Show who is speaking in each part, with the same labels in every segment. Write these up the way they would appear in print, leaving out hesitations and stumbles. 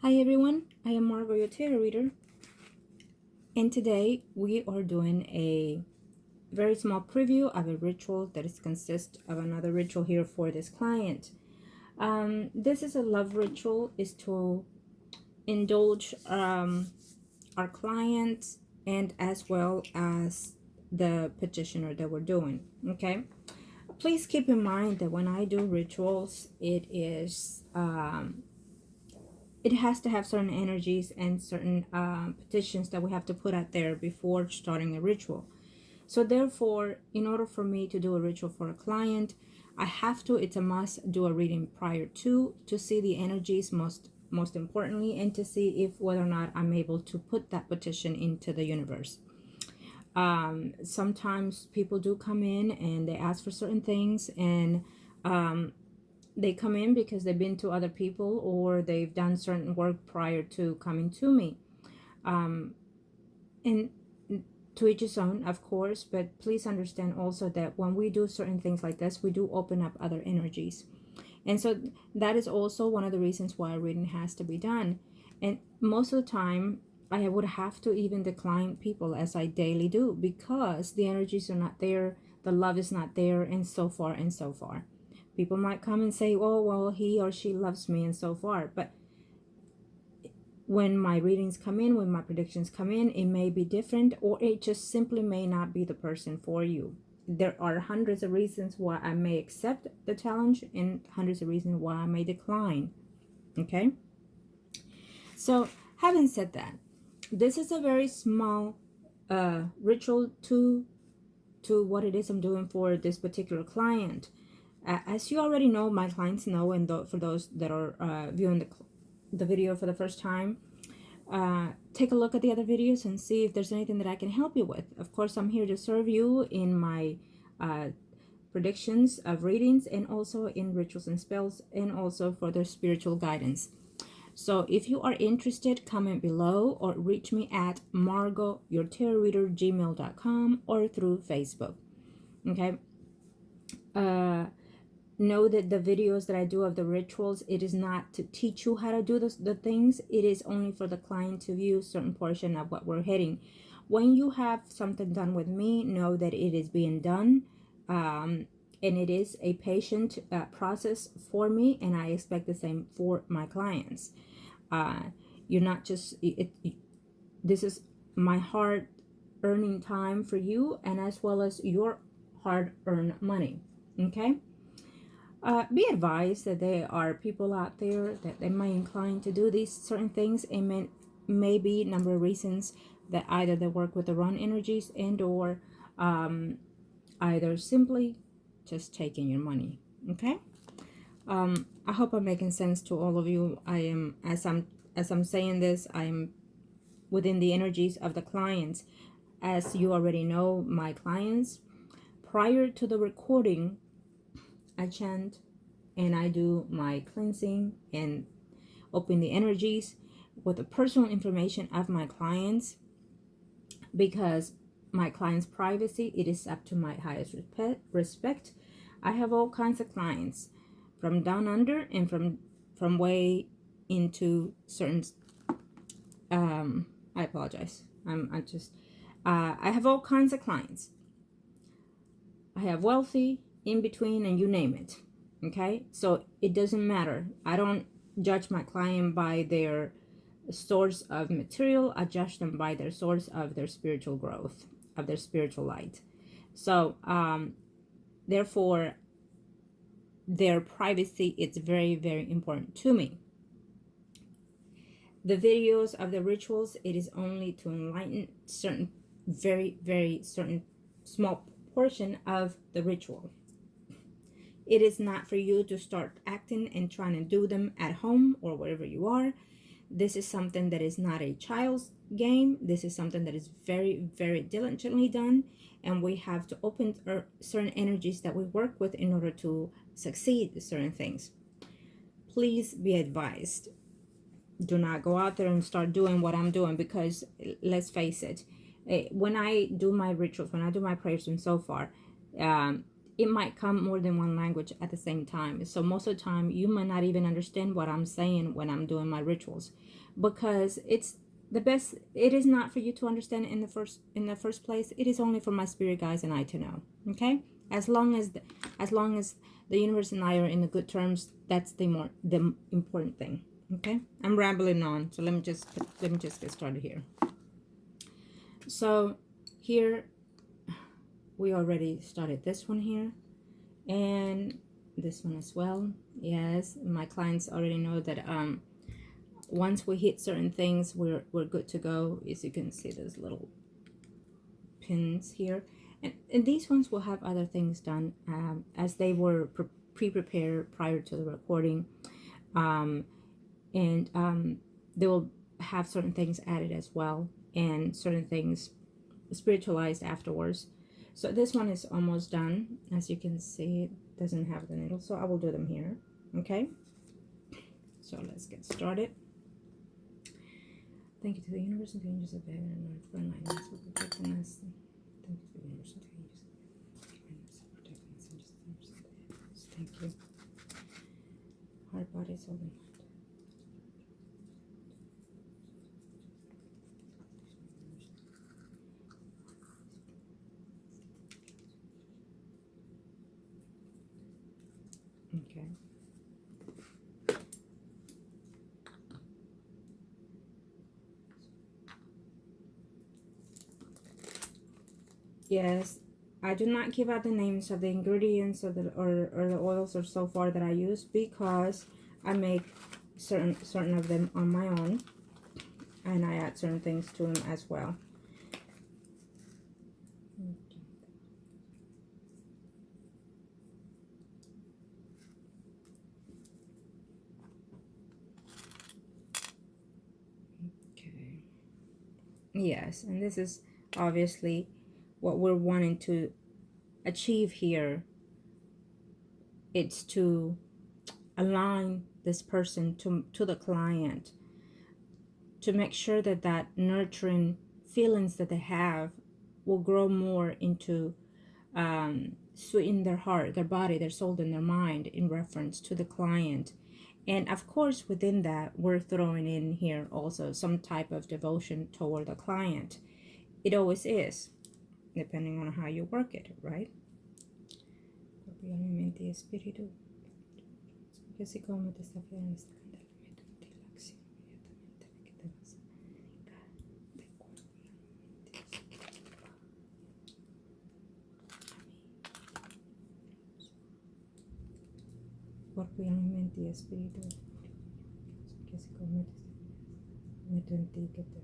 Speaker 1: Hi everyone, I am Margourtarotreader, and today we are doing a very small preview of a ritual that is consists of another ritual here for this client. This is a love ritual, is to indulge our client and as well as the petitioner that we're doing. Okay, please keep in mind that when I do rituals, it has to have certain energies and certain petitions that we have to put out there before starting a ritual. So therefore, in order for me to do a ritual for a client, I have to, it's a must, do a reading prior to see the energies most importantly, and to see if whether or not I'm able to put that petition into the universe. Sometimes people do come in and they ask for certain things, and they come in because they've been to other people or they've done certain work prior to coming to me. And to each his own, of course, but please understand also that when we do certain things like this, we do open up other energies. And so that is also one of the reasons why a reading has to be done. And most of the time, I would have to even decline people as I daily do because the energies are not there, the love is not there, and so far and so far. People might come and say, oh, well, he or she loves me and so far. But when my readings come in, when my predictions come in, it may be different, or it just simply may not be the person for you. There are hundreds of reasons why I may accept the challenge and hundreds of reasons why I may decline. Okay? So, having said that, this is a very small ritual to what it is I'm doing for this particular client. As you already know, my clients know, and for those that are viewing the video for the first time, take a look at the other videos and see if there's anything that I can help you with. Of course, I'm here to serve you in my predictions of readings, and also in rituals and spells, and also for their spiritual guidance. So if you are interested, comment below or reach me at margourtarotreader@gmail.com or through Facebook. Okay. Know that the videos that I do of the rituals, it is not to teach you how to do the things. It is only for the client to view certain portion of what we're hitting. When you have something done with me, know that it is being done, and it is a patient process for me, and I expect the same for my clients. You're not just this is my hard earning time for you, and as well as your hard earned money. Okay. Be advised that there are people out there that they might incline to do these certain things, and may be a number of reasons that either they work with the wrong energies, and or either simply just taking your money. Okay. I hope I'm making sense to all of you. I am, as I'm saying this, I am within the energies of the clients. As you already know, my clients, prior to the recording, I chant and I do my cleansing and open the energies with the personal information of my clients, because my clients' privacy, it is up to my highest respect. I have all kinds of clients from down under and from way into certain I apologize. I have all kinds of clients. I have wealthy, in between, and you name it. Okay, so it doesn't matter. I don't judge my client by their source of material. I judge them by their source of their spiritual growth, of their spiritual light. So therefore, their privacy is very, very important to me. The videos of the rituals, it is only to enlighten certain, very, very certain small portion of the ritual. It is not for you to start acting and trying to do them at home or wherever you are. This is something that is not a child's game. This is something that is very, very diligently done, and we have to open certain energies that we work with in order to succeed in certain things. Please be advised. Do not go out there and start doing what I'm doing, because let's face it, when I do my rituals, when I do my prayers and so far, it might come more than one language at the same time. So most of the time, you might not even understand what I'm saying when I'm doing my rituals, because it's the best. It is not for you to understand in the first place. It is only for my spirit guides and I to know. Okay, as long as the universe and I are in the good terms, that's the important thing. Okay, I'm rambling on, so let me just get started here. So here we already started this one here, and this one as well. Yes, my clients already know that once we hit certain things, we're good to go. As you can see, there's little pins here, and these ones will have other things done as they were pre-prepared prior to the recording, and they will have certain things added as well, and certain things spiritualized afterwards. So this one is almost done. As you can see, it doesn't have the needle, so I will do them here. Okay, so let's get started. Thank you to the universe and the angels of heaven and earth for enlightening us, for protecting us. Thank you to the universe and the angels of heaven for protecting us, angels of heaven. Thank you. Heart, body, soul, and mind. Okay. Yes, I do not give out the names of the ingredients or the oils or so far that I use, because I make certain of them on my own, and I add certain things to them as well. Okay. Yes, and this is obviously what we're wanting to achieve here. It's to align this person to the client, to make sure that that nurturing feelings that they have will grow more into sweeten their heart, their body, their soul, and their mind in reference to the client. And of course, within that, we're throwing in here also some type of devotion toward the client. It always is, depending on how you work it, right? Cuerpo y alma, mente y espíritu, que se convierte meto en ti, que te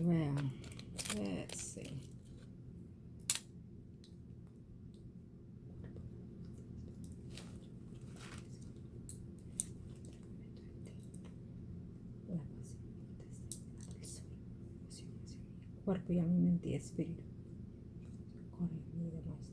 Speaker 1: well, let's see. Cuerpo y alma, mente y espíritu. Corre y demás.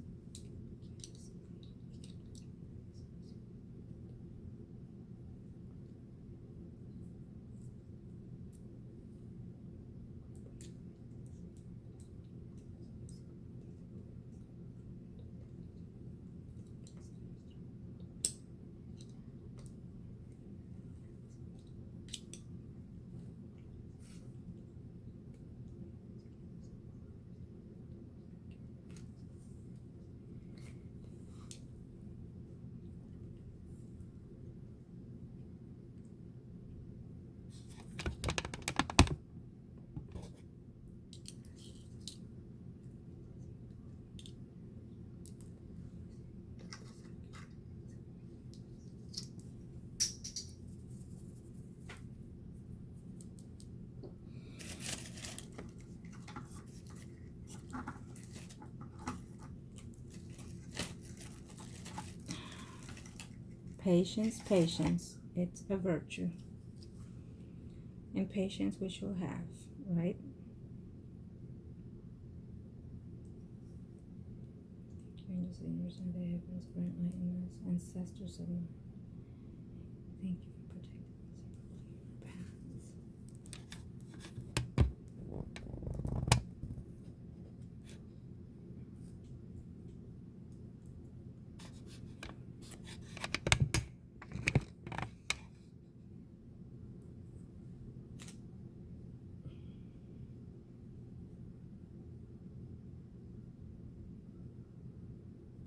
Speaker 1: Patience, patience, it's a virtue. And patience we shall have, right? universe, and the heavens for enlightening us, ancestors of mine. Thank you for protecting us and clearing our paths.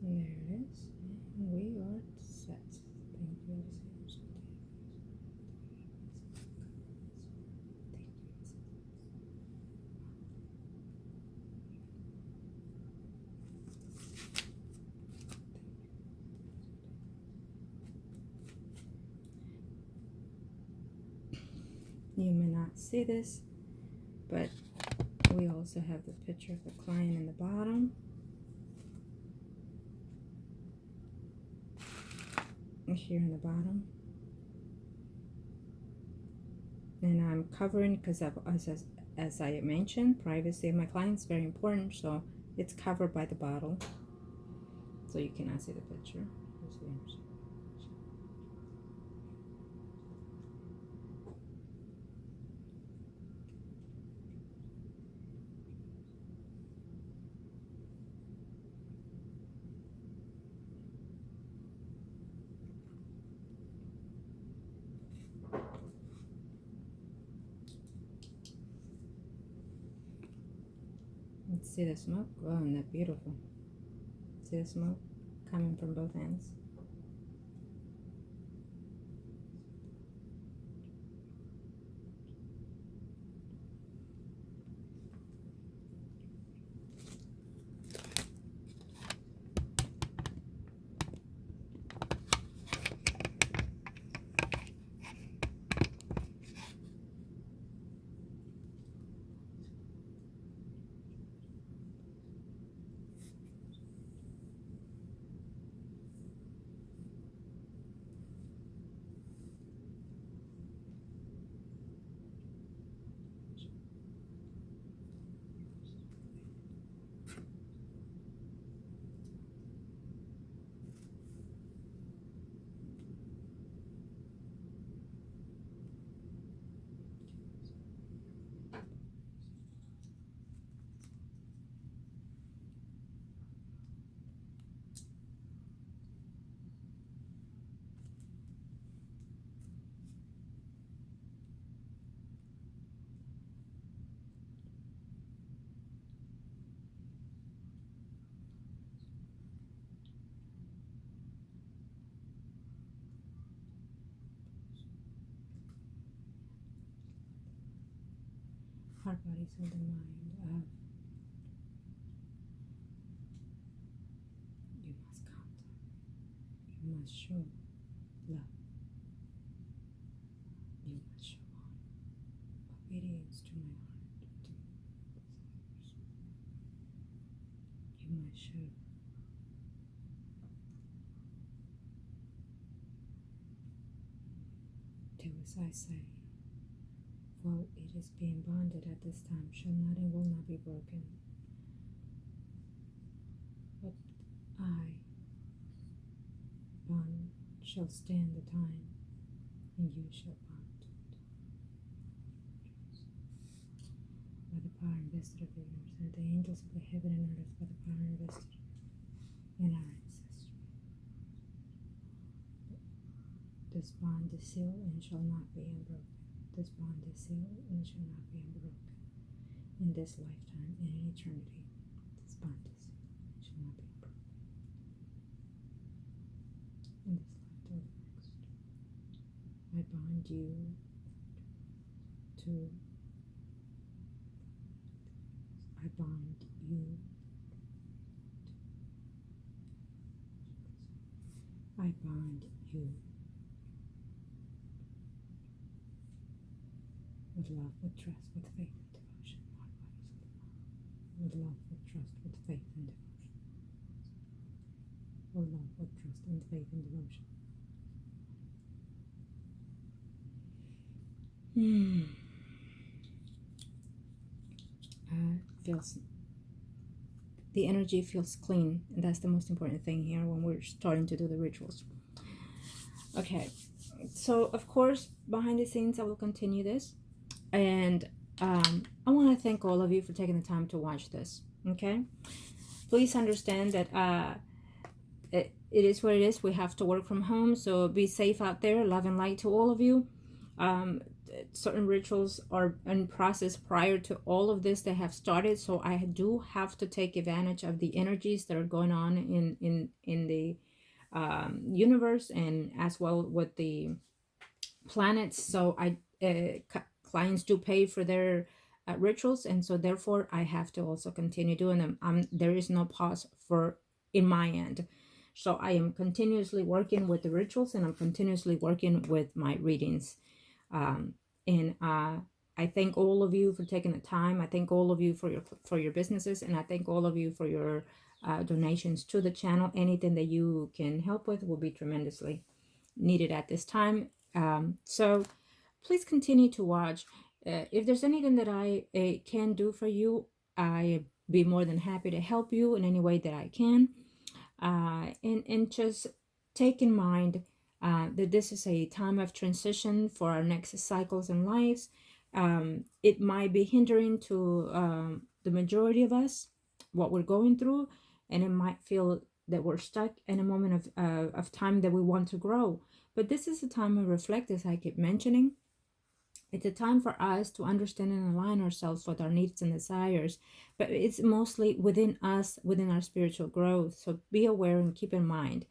Speaker 1: There it is. And we are set. Thank you. You may not see this, but we also have the picture of the client in the bottom. Here in the bottom. And I'm covering because as I mentioned, privacy of my clients is very important, so it's covered by the bottle. So you cannot see the picture. See the smoke? Oh, isn't that beautiful? See the smoke coming from both ends? Heart, body, soul, and mind. You must contact. You must show love. You must show obedience to my heart. You must show do as I say. For it is being bonded at this time, shall not and will not be broken. But I, bond, shall stand the time, and you shall bond. By the power invested of the universe, and the angels of the heaven and earth, by the power invested in our ancestry. This bond is sealed and shall not be unbroken. This bond is sealed and shall not be unbroken. In this lifetime and in eternity, this bond is sealed and shall not be unbroken. In this lifetime or the next, I bond you to. I bond you. I bond you. With love, with trust, with faith and devotion. With love, with trust, with faith and devotion. With love, with trust, and faith and devotion. Feels the energy feels clean. And that's the most important thing here when we're starting to do the rituals. Okay, so of course, behind the scenes, I will continue this. And I want to thank all of you for taking the time to watch this. Okay, please understand that it is what it is. We have to work from home, so be safe out there. Love and light to all of you. Um, Certain rituals are in process prior to all of this that have started, so I do have to take advantage of the energies that are going on in the universe, and as well with the planets. So clients do pay for their rituals, and so therefore I have to also continue doing them. There is no pause for in my end. So I am continuously working with the rituals, and I'm continuously working with my readings. And I thank all of you for taking the time. I thank all of you for your businesses, and I thank all of you for your donations to the channel. Anything that you can help with will be tremendously needed at this time. So please continue to watch. If there's anything that I can do for you, I be more than happy to help you in any way that I can. And just take in mind that this is a time of transition for our next cycles and lives. It might be hindering to the majority of us what we're going through, and it might feel that we're stuck in a moment of time that we want to grow. But this is a time to reflect, as I keep mentioning. It's a time for us to understand and align ourselves with our needs and desires, but it's mostly within us, within our spiritual growth. So be aware and keep in mind.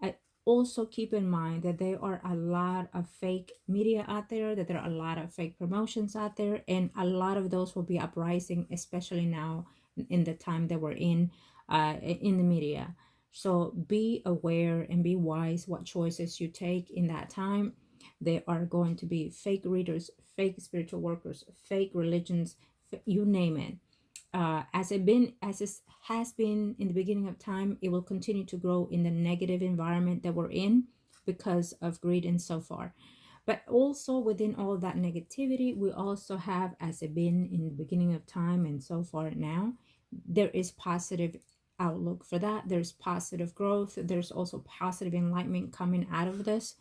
Speaker 1: I also keep in mind that there are a lot of fake media out there, that there are a lot of fake promotions out there, and a lot of those will be uprising, especially now in the time that we're in the media. So be aware and be wise what choices you take in that time. There are going to be fake readers, fake spiritual workers, fake religions, you name it. As it has been in the beginning of time, it will continue to grow in the negative environment that we're in because of greed and so far. But also within all that negativity, we also have, as it been in the beginning of time and so far now, there is positive outlook for that. There's positive growth. There's also positive enlightenment coming out of this.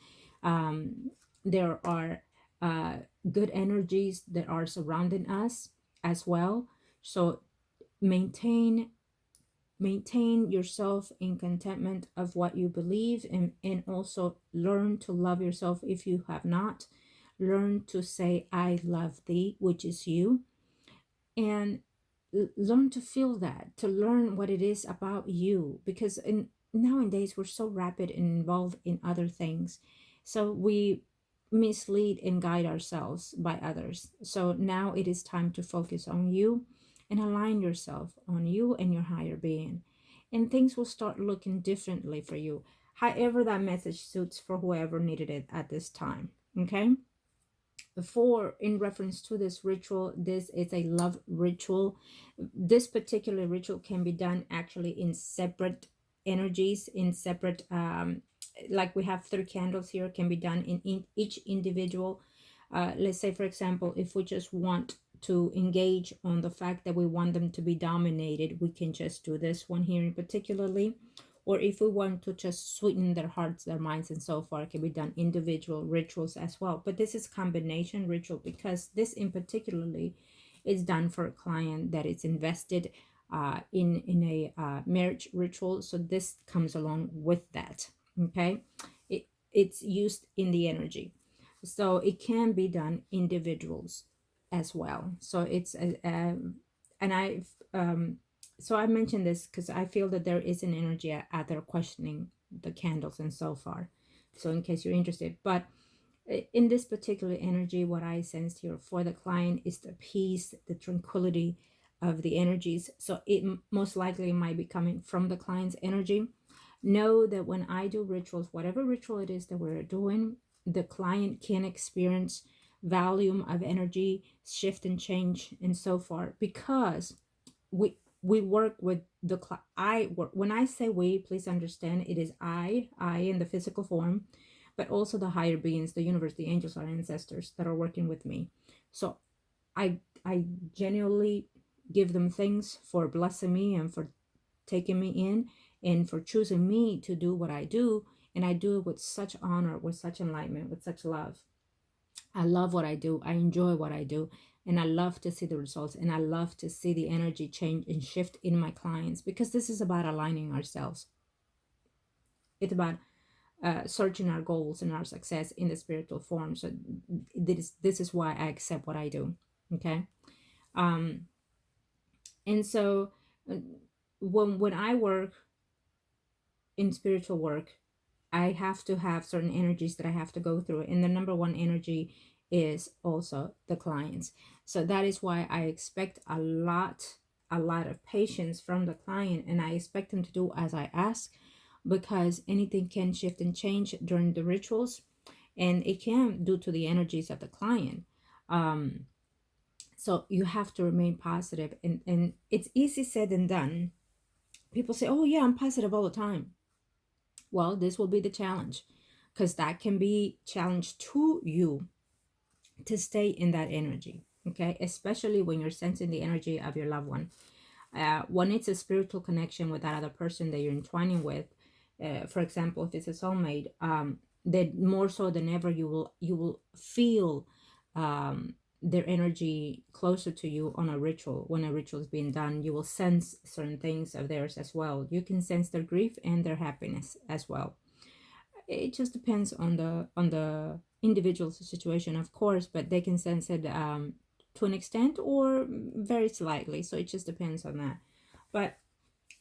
Speaker 1: There are good energies that are surrounding us as well. So maintain yourself in contentment of what you believe, and also learn to love yourself if you have not. Learn to say I love thee, which is you, and learn to feel that, to learn what it is about you, because nowadays we're so rapid and involved in other things, so we mislead and guide ourselves by others. So now it is time to focus on you and align yourself on you and your higher being, and things will start looking differently for you, however that message suits for whoever needed it at this time. Okay, for in reference to this ritual, this is a love ritual. This particular ritual can be done actually in separate energies, in separate like we have 3 candles here, can be done in each individual. Let's say, for example, if we just want to engage on the fact that we want them to be dominated, we can just do this one here in particularly. Or if we want to just sweeten their hearts, their minds, and so far, it can be done individual rituals as well. But this is combination ritual because this in particularly is done for a client that is invested in a marriage ritual. So this comes along with that. Okay, it's used in the energy, so it can be done individuals as well. So it's and I've so I mentioned this because I feel that there is an energy out there questioning the candles and so far. So in case you're interested, but in this particular energy, what I sensed here for the client is the peace, the tranquility of the energies. So it most likely might be coming from the client's energy. Know that when I do rituals, whatever ritual it is that we're doing, the client can experience volume of energy, shift and change and so far, because we work with the I work. When I say we, please understand it is I in the physical form, but also the higher beings, the universe, the angels, our ancestors that are working with me. So I genuinely give them thanks for blessing me and for taking me in and for choosing me to do what I do. And I do it with such honor, with such enlightenment, with such love. I love what I do. I enjoy what I do. And I love to see the results. And I love to see the energy change and shift in my clients, because this is about aligning ourselves. It's about searching our goals and our success in the spiritual form. So this is why I accept what I do. Okay. Um, and so uh, when I work in spiritual work, I have to have certain energies that I have to go through. And the number one energy is also the clients. So that is why I expect a lot of patience from the client, and I expect them to do as I ask, because anything can shift and change during the rituals, and it can due to the energies of the client. So you have to remain positive, and it's easy said than done. People say, oh yeah, I'm positive all the time. Well, this will be the challenge, because that can be challenge to you to stay in that energy. Okay, especially when you're sensing the energy of your loved one. When it's a spiritual connection with that other person that you're entwining with, for example, if it's a soulmate, then more so than ever you will feel their energy closer to you on a ritual. When a ritual is being done, you will sense certain things of theirs as well. You can sense their grief and their happiness as well. It just depends on the individual's situation, of course, but they can sense it to an extent or very slightly. So it just depends on that. But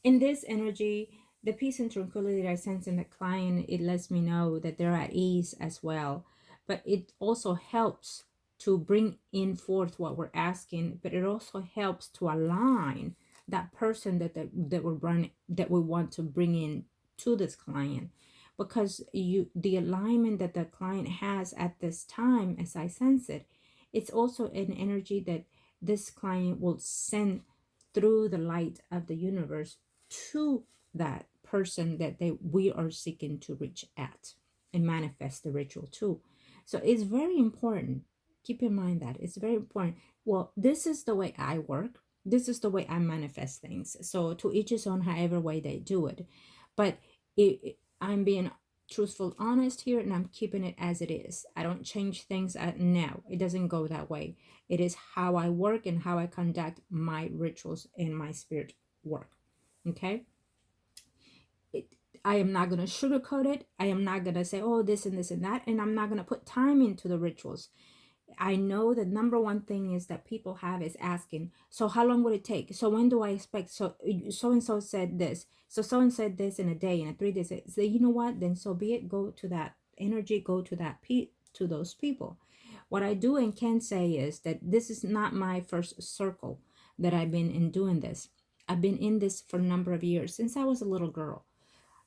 Speaker 1: in this energy, the peace and tranquility that I sense in the client, it lets me know that they're at ease as well. But it also helps to bring in forth what we're asking, but it also helps to align that person that we want to bring in to this client, because the alignment that the client has at this time, as I sense it, it's also an energy that this client will send through the light of the universe to that person that we are seeking to reach at and manifest the ritual to. So it's very important. Keep in mind that it's very important. Well, this is the way I work. This is the way I manifest things. So to each his own, however way they do it. But I'm being truthful, honest here, and I'm keeping it as it is. I don't change things. No, it doesn't go that way. It is how I work and how I conduct my rituals and my spirit work. Okay? I am not going to sugarcoat it. I am not going to say, oh, this and this and that. And I'm not going to put time into the rituals. I know the number one thing is that people have is asking, so how long would it take? So when do I expect? So and so said this. So and said this in a day, in a 3 days. So you know what? Then so be it. Go to that energy. Go to to those people. What I do and can say is that this is not my first circle that I've been in doing this. I've been in this for a number of years, since I was a little girl.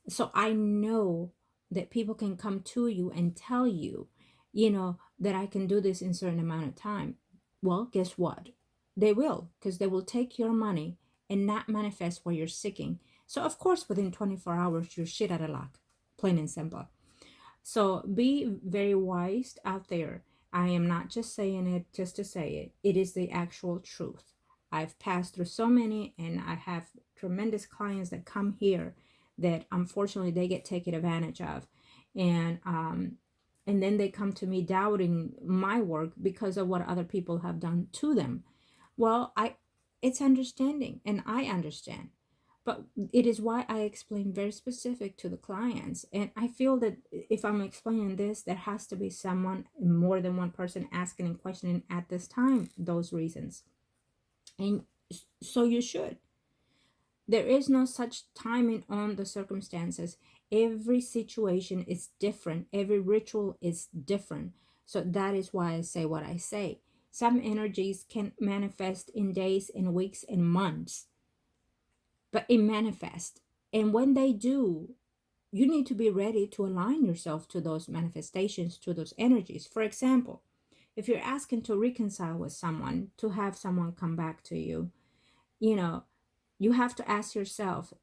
Speaker 1: So I know that people can come to you and tell you, that I can do this in a certain amount of time. Well, guess what? They will, because they will take your money and not manifest what you're seeking. So of course, within 24 hours, you're shit out of luck, plain and simple. So be very wise out there. I am not just saying it just to say it. It is the actual truth. I've passed through so many, and I have tremendous clients that come here that unfortunately they get taken advantage of. And then they come to me doubting my work because of what other people have done to them. Well, it's understanding, and I understand. But it is why I explain very specific to the clients. And I feel that if I'm explaining this, there has to be someone, more than one person, asking and questioning at this time those reasons. And so you should. There is no such timing on the circumstances. Every situation is different. Every ritual is different. So that is why I say what I say. Some energies can manifest in days and weeks and months, but it manifests. And when they do, you need to be ready to align yourself to those manifestations, to those energies. For example, if you're asking to reconcile with someone, to have someone come back to you, you have to ask yourself,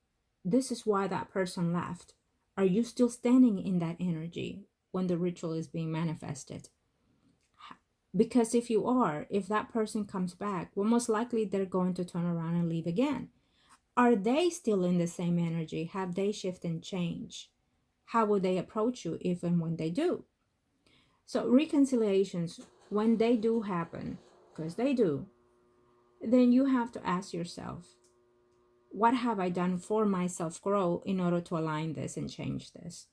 Speaker 1: this is why that person left. Are you still standing in that energy when the ritual is being manifested? Because if you are, if that person comes back, well, most likely they're going to turn around and leave again. Are they still in the same energy? Have they shifted and changed? How will they approach you if and when they do? So reconciliations, when they do happen, because they do, then you have to ask yourself, what have I done for my self-growth in order to align this and change this?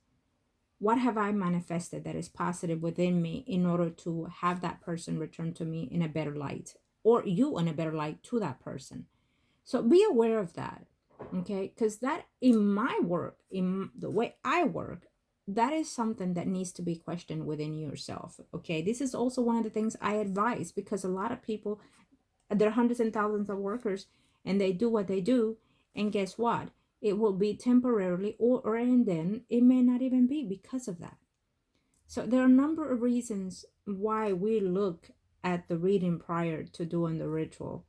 Speaker 1: What have I manifested that is positive within me in order to have that person return to me in a better light, or you in a better light to that person? So be aware of that, okay? Because that, in my work, in the way I work, that is something that needs to be questioned within yourself, okay? This is also one of the things I advise, because a lot of people, there are hundreds and thousands of workers, and they do what they do, and guess what? It will be temporarily, or and then it may not even be because of that. So there are a number of reasons why we look at the reading prior to doing the ritual,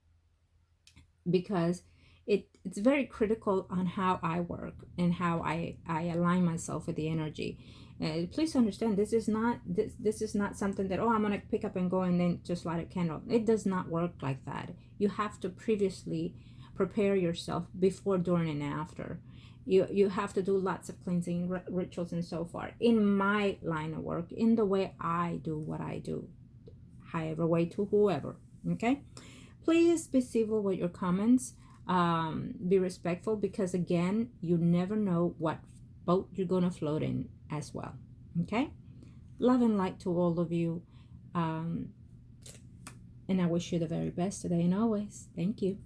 Speaker 1: because it's very critical on how I work and how I align myself with the energy. Please understand, this is not something that, oh, I'm gonna pick up and go and then just light a candle. It does not work like that. You have to previously prepare yourself before, during, and after. You have to do lots of cleansing rituals and so forth. In my line of work, in the way I do what I do, however way to whoever, okay? Please be civil with your comments. Be respectful, because again, you never know what boat you're gonna float in as well. Okay, love and light to all of you, and I wish you the very best today and always. Thank you.